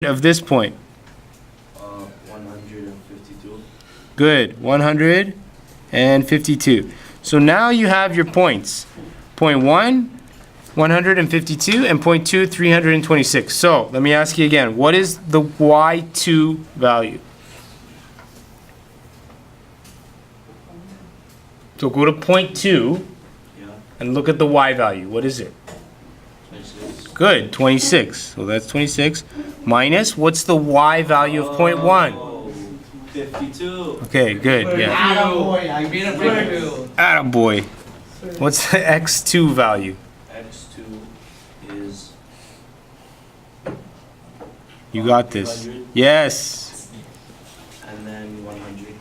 of this point? 152. Good, 152. So now you have your points. Point 1, 152, and point 2, 326. So let me ask you again, what is the y2 value? So go to point 2 and look at the y value. What is it? 26. Good, 26. So that's 26. Minus, what's the y value of point 1? 52. Okay, good, yeah. Attaboy, I beat a breakthrough. Attaboy. What's the x2 value? X2 is. You got this. 200, Yes. and then 100.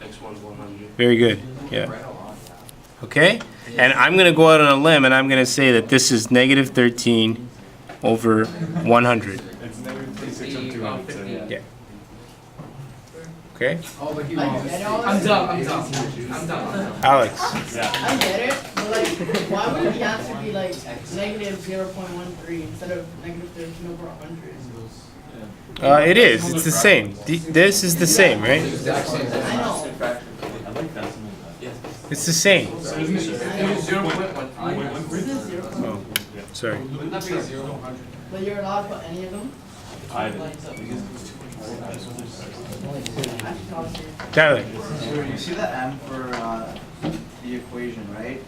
X1's 100. Very good. Yeah. Okay? And I'm going to go out on a limb and I'm going to say that this is negative 13 over 100. It's negative 26 over 200. So yeah. Yeah. Okay? I'm done. Alex. I get it, but like, why would the answer be like negative 0.13 instead of negative 13 over 100? It is. It's the same. This is the same, right? I know. It's the same. It was 0.13. This is 0. Oh, sorry. Wouldn't that be 0? But you're allowed to put any of them? Tyler. You see the m for the equation, right?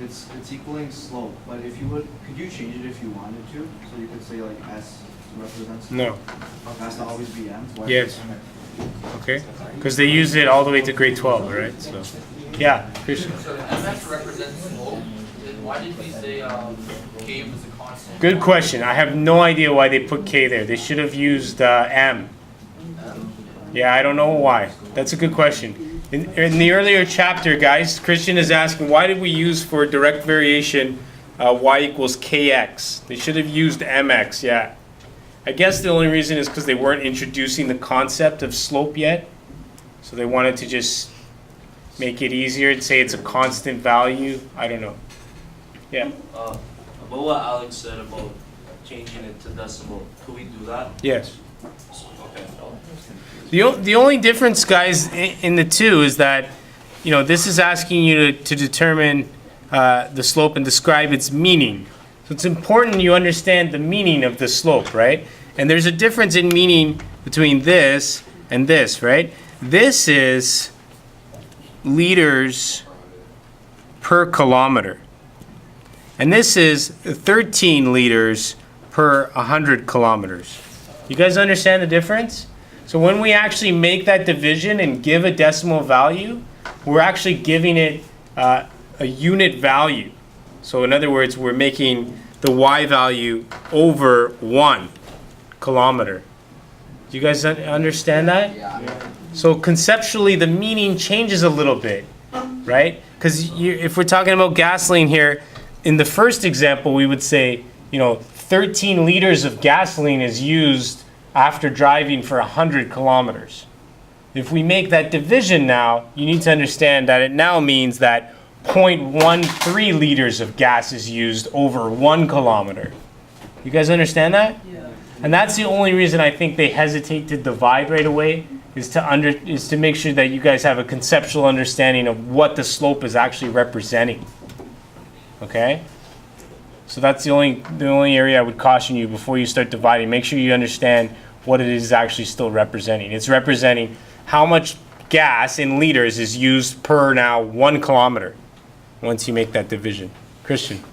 It's equaling slope, but if you could you change it if you wanted to? So you could say like s represents. No. It has to always be m. Why Yes. is it m? Okay? Because they used it all the way to grade 12, right? So, yeah, Christian. So MS represents slope. Then why did we say K was a constant? Good question. I have no idea why they put K there. They should have used M. Yeah, I don't know why. That's a good question. In the earlier chapter, guys, Christian is asking, why did we use for direct variation y equals kx? They should have used mx, yeah. I guess the only reason is because they weren't introducing the concept of slope yet. So they wanted to just make it easier and say it's a constant value. I don't know. Yeah. About what Alex said about changing it to decimal, could we do that? Yes. Okay. The only difference, guys, in the two is that, you know, this is asking you to determine the slope and describe its meaning. So it's important you understand the meaning of the slope, right? And there's a difference in meaning between this and this, right? This is liters per kilometer. And this is 13 liters per 100 kilometers. You guys understand the difference? So when we actually make that division and give a decimal value, we're actually giving it a unit value. So in other words, we're making the y value over 1 kilometer. Do you guys understand that? Yeah. So conceptually, the meaning changes a little bit, right? Because if we're talking about gasoline here, in the first example, we would say, 13 liters of gasoline is used after driving for 100 kilometers. If we make that division now, you need to understand that it now means that 0.13 liters of gas is used over 1 kilometer. You guys understand that? Yeah. And that's the only reason I think they hesitate to divide right away, is to make sure that you guys have a conceptual understanding of what the slope is actually representing. Okay? So that's the only area I would caution you before you start dividing. Make sure you understand what it is actually still representing. It's representing how much gas in liters is used per now 1 kilometer once you make that division. Christian. So,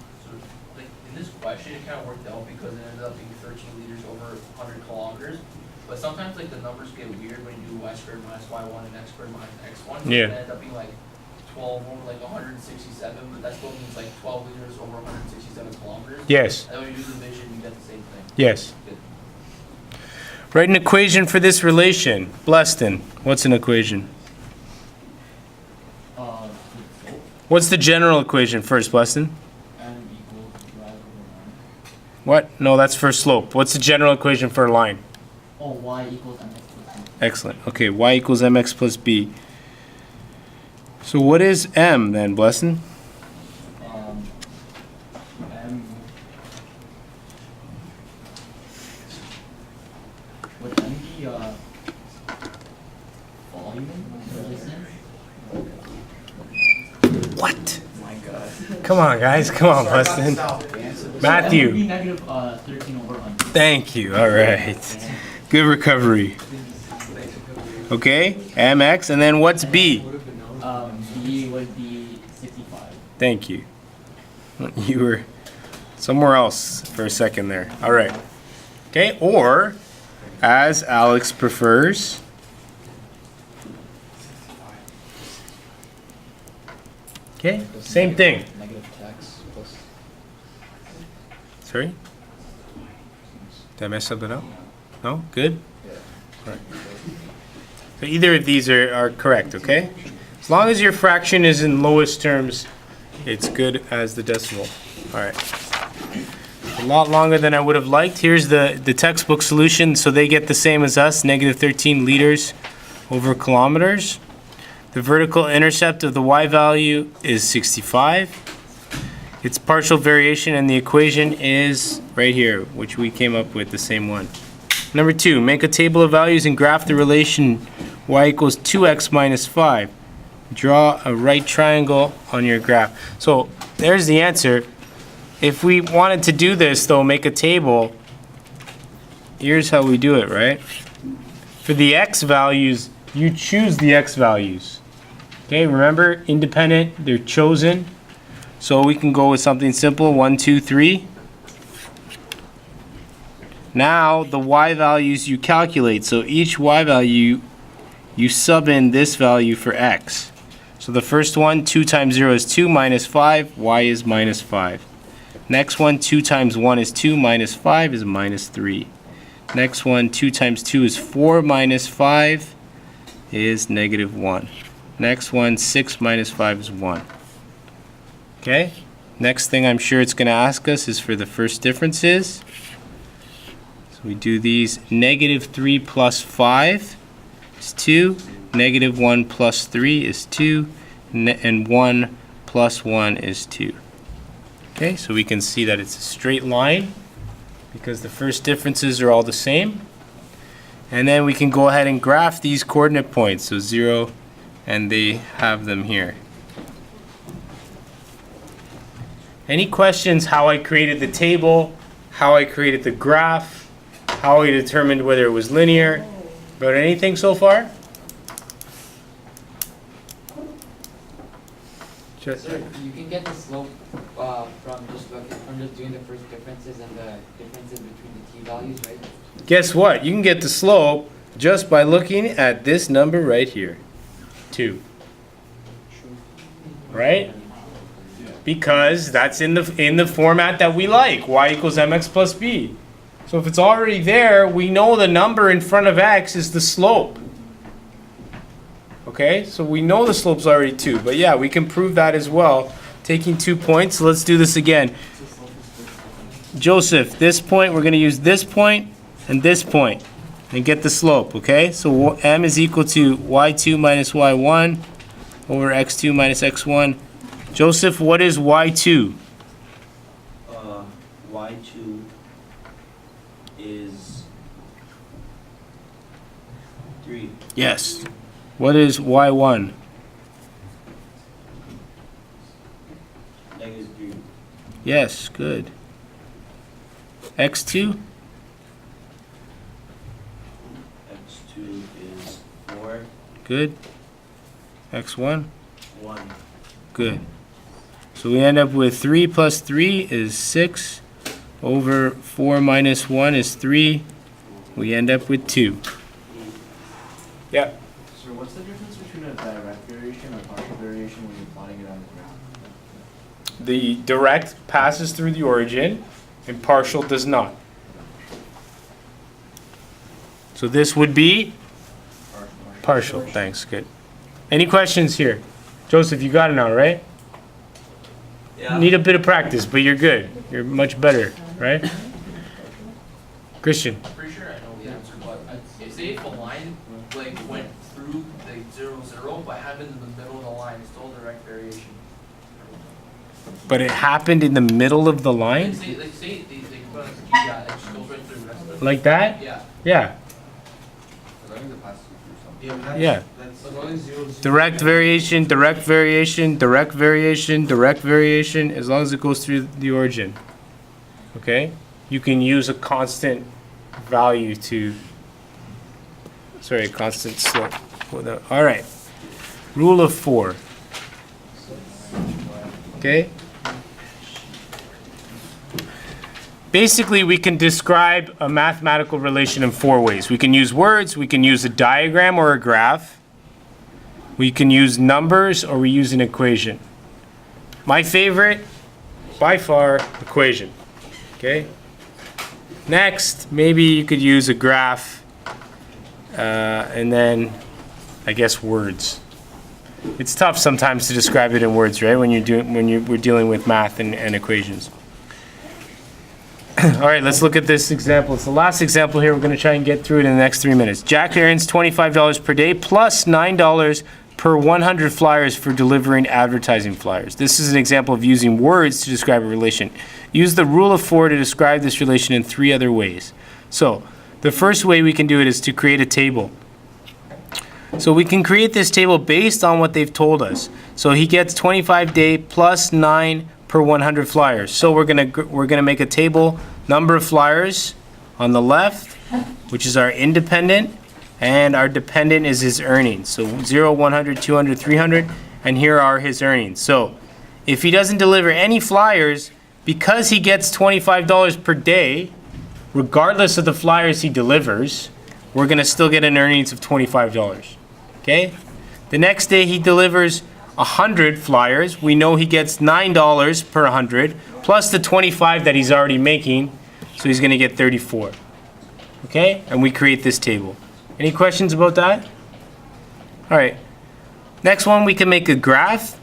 like, in this question, it kind of worked out because it ended up being 13 liters over 100 kilometers. But sometimes, like, the numbers get weird when you do y squared minus y1 and x squared minus x1. So Yeah. it ended up being like 12 over like 167, but that still means like 12 liters over 167 kilometers. Yes. And when you do the division, you get the same thing. Yes. Good. Write an equation for this relation. Bleston, what's an equation? What's the general equation first, Bleston? m equals y over 9. What? No, that's for slope. What's the general equation for a line? Oh, y equals mx plus b. Excellent. Okay, y equals mx plus b. So what is m then, Bleston? M But then the volume resistance. What? My God. Come on, guys. Come on, Bustin. Matthew. That would be negative 13 over 100. Thank you. All right. Good recovery. Okay, MX, and then what's B? B would be 65. Thank you. You were somewhere else for a second there. All right. Okay, or as Alex prefers. Okay, same thing. Negative tax plus. Sorry? Did I mess something up? No? Good? Right. So either of these are correct, okay? As long as your fraction is in lowest terms, it's good as the decimal. All right. A lot longer than I would have liked. Here's the textbook solution, so they get the same as us, negative 13 liters over kilometers. The vertical intercept of the y value is 65. Its partial variation in the equation is right here, which we came up with, the same one. Number 2, make a table of values and graph the relation y equals 2x minus 5. Draw a right triangle on your graph. So there's the answer. If we wanted to do this, though, make a table, here's how we do it, right? For the x values, you choose the x values. Okay, remember, independent, they're chosen. So we can go with something simple, 1, 2, 3. Now, the y values you calculate. So each y value, you sub in this value for x. So the first one, 2 times 0 is 2, minus 5, y is minus 5. Next one, 2 times 1 is 2, minus 5 is minus 3. Next one, 2 times 2 is 4, minus 5 is negative 1. Next one, 6 minus 5 is 1. Okay? Next thing I'm sure it's going to ask us is for the first differences. So we do these. Negative 3 plus 5 is 2. Negative 1 plus 3 is 2. And 1 plus 1 is 2. Okay, so we can see that it's a straight line because the first differences are all the same. And then we can go ahead and graph these coordinate points. So 0, and they have them here. Any questions how I created the table, how I created the graph, how I determined whether it was linear, about anything so far? Sir, you can get the slope from just doing the first differences and the differences between the t values, right? Guess what? You can get the slope just by looking at this number right here, 2. Right? Because that's in the format that we like, y equals mx plus b. So if it's already there, we know the number in front of x is the slope. Okay, so we know the slope's already 2, but yeah, we can prove that as well, taking 2 points. Let's do this again. Joseph, this point, we're going to use this point and get the slope, okay? So m is equal to y2 minus y1 over x2 minus x1. Joseph, what is y2? Y2 is 3. Yes. What is y1? Negative 3. Yes, good. x2? X2 is 4. Good. x1? 1. Good. So we end up with 3 plus 3 is 6 over 4 minus 1 is 3. We end up with 2. Yeah. So what's the difference between a direct variation and partial variation when you're plotting it on the graph? The direct passes through the origin and partial does not. So this would be partial. Thanks. Good. Any questions here? Joseph, you got it now, right? Yeah. Need a bit of practice, but you're good. You're much better, right? Christian. I'm pretty sure I know the answer, but say if a line like went through the 0, 0, but happened in the middle of the line, it's still direct variation. But it happened in the middle of the line? Say they put on the yeah, it just goes right through. That's the, Like that? yeah. Yeah. think it passes through something. Yeah, but that's, Yeah. that's. As long as zero's. Direct variation, direct variation, direct variation, direct variation, as long as it goes through the origin. Okay? You can use a constant value to, sorry, constant slope. All right. Rule of 4. Okay? Basically, we can describe a mathematical relation in 4 ways. We can use words, we can use a diagram or a graph, we can use numbers, or we use an equation. My favorite, by far, equation. Okay? Next, maybe you could use a graph, and then, I guess, words. It's tough sometimes to describe it in words, right? When we're dealing with math and equations. All right, let's look at this example. It's the last example here. We're going to try and get through it in the next 3 minutes. Jack earns $25 per day plus $9 per 100 flyers for delivering advertising flyers. This is an example of using words to describe a relation. Use the rule of 4 to describe this relation in 3 other ways. So, the first way we can do it is to create a table. So we can create this table based on what they've told us. So he gets 25 day plus 9 per 100 flyers. So we're gonna make a table, number of flyers on the left, which is our independent, and our dependent is his earnings. So 0, 100, 200, 300, and here are his earnings. So if he doesn't deliver any flyers, because he gets $25 per day, regardless of the flyers he delivers, we're gonna still get an earnings of $25. Okay? The next day he delivers 100 flyers. We know he gets $9 per 100 plus the 25 that he's already making, so he's gonna get 34. Okay? And we create this table. Any questions about that? All right. Next one, we can make a graph.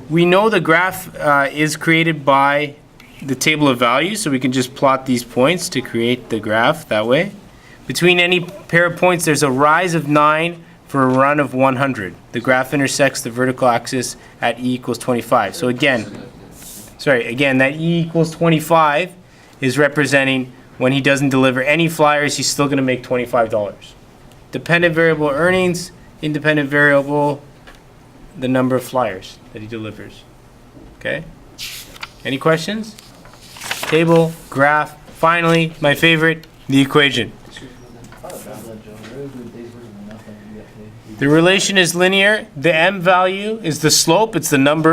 We know the graph is created by the table of values, so we can just plot these points to create the graph that way. Between any pair of points, there's a rise of 9 for a run of 100. The graph intersects the vertical axis at E equals 25. So again, that E equals 25 is representing when he doesn't deliver any flyers, he's still going to make $25. Dependent variable earnings, independent variable, the number of flyers that he delivers. Okay? Any questions? Table, graph. Finally, my favorite, the equation. The relation is linear. The m value is the slope. It's the amount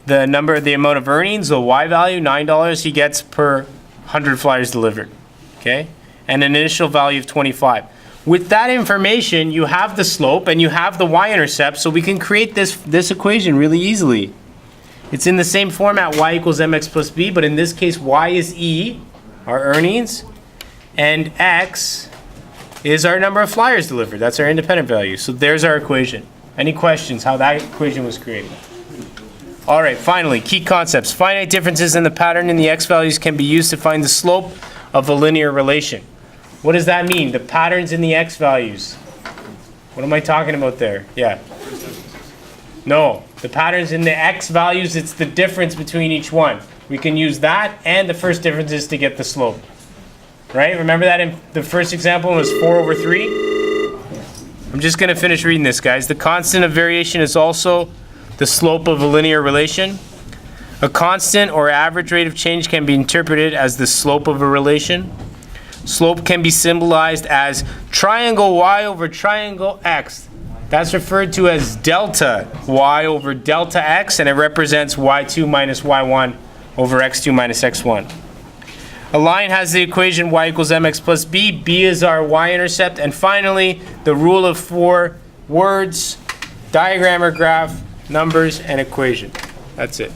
of earnings, the y value, $9 he gets per 100 flyers delivered. Okay? And an initial value of 25. With that information, you have the slope and you have the y-intercept, so we can create this equation really easily. It's in the same format, y equals mx plus b, but in this case, y is e, our earnings, and x is our number of flyers delivered. That's our independent value. So there's our equation. Any questions how that equation was created? All right, finally, key concepts. Finite differences in the pattern in the x values can be used to find the slope of a linear relation. What does that mean? The patterns in the x values. What am I talking about there? Yeah. No, the patterns in the x values, it's the difference between each one. We can use that and the first differences to get the slope. Right? Remember that in the first example was 4/3? I'm just going to finish reading this, guys. The constant of variation is also the slope of a linear relation. A constant or average rate of change can be interpreted as the slope of a relation. Slope can be symbolized as triangle y over triangle x. That's referred to as delta y over delta x, and it represents y2 minus y1 over x2 minus x1. A line has the equation y equals mx plus b. B is our y-intercept. And finally, the rule of 4, words, diagram or graph, numbers, and equation. That's it.